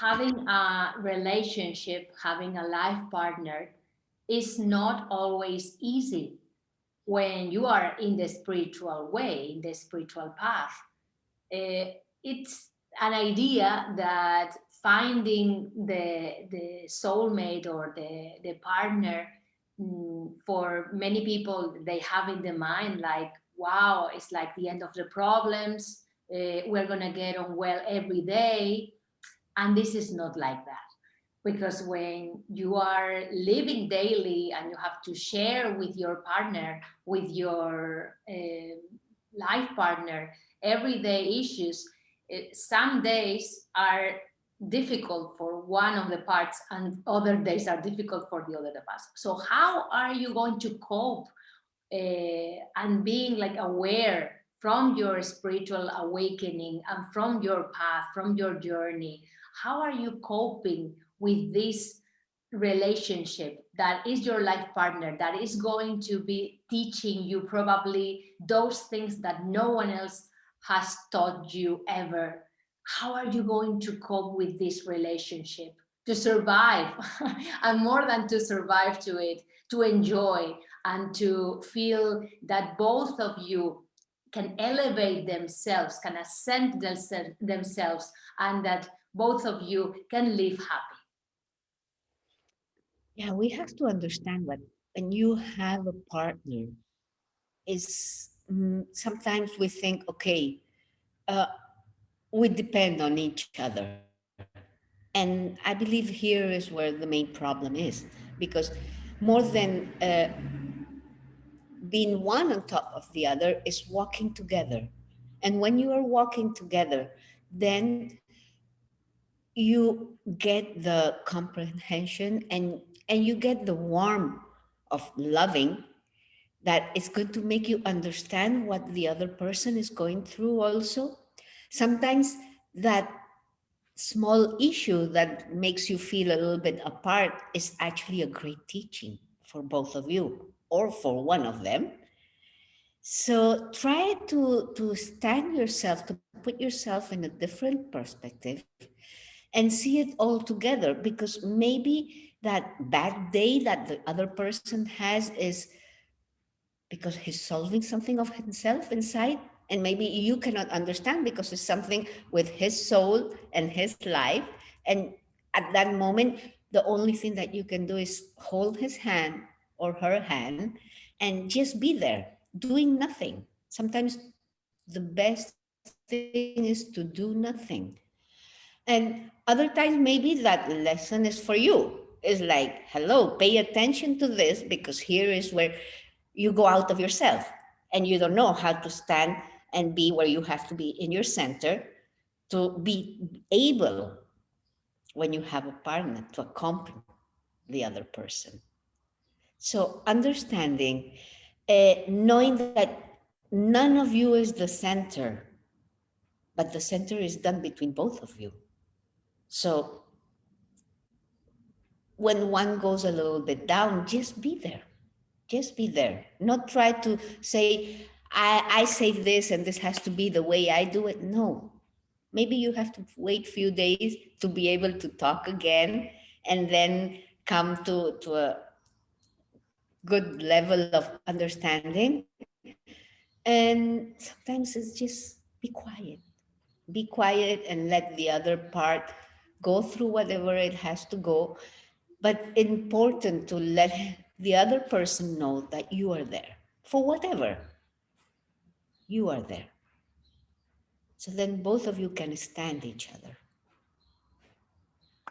having a relationship, having a life partner is not always easy when you are in the spiritual way, in the spiritual path. It's an idea that finding the soulmate or the partner, for many people, they have in the mind like, wow, it's like the end of the problems. We're going to get on well every day. And this is not like that. Because when you are living daily and you have to share with your partner, with your life partner, everyday issues, some days are difficult for one of the parts and other days are difficult for the other parts. So how are you going to cope and being like aware from your spiritual awakening and from your path, from your journey? How are you coping with this relationship that is your life partner, that is going to be teaching you probably those things that no one else has taught you ever? How are you going to cope with this relationship to survive? And more than to survive, to it, to enjoy and to feel that both of you can elevate themselves, can ascend themselves, and that both of you can live happy. Yeah, we have to understand what when you have a partner is sometimes we think, okay, uh, we depend on each other. And I believe here is where the main problem is, because more than being one on top of the other is walking together. And when you are walking together, then you get the comprehension and you get the warmth of loving that is going to make you understand what the other person is going through also. Sometimes that small issue that makes you feel a little bit apart is actually a great teaching for both of you or for one of them. So try to stand yourself, to put yourself in a different perspective and see it all together, because maybe that bad day that the other person has is because he's solving something of himself inside, and maybe you cannot understand because it's something with his soul and his life. And at that moment, the only thing that you can do is hold his hand or her hand and just be there doing nothing. Sometimes the best thing is to do nothing. And other times maybe that lesson is for you. It's like, hello, pay attention to this, because here is where you go out of yourself and you don't know how to stand and be where you have to be in your center to be able, when you have a partner, to accompany the other person. So understanding, knowing that none of you is the center, but the center is done between both of you. So when one goes a little bit down, just be there. Just be there. Not try to say, I say this and this has to be the way I do it. No. Maybe you have to wait few days to be able to talk again and then come to a good level of understanding. And sometimes it's just be quiet. Be quiet and let the other part go through whatever it has to go. But important to let the other person know that you are there for whatever you are there. So then both of you can stand each other.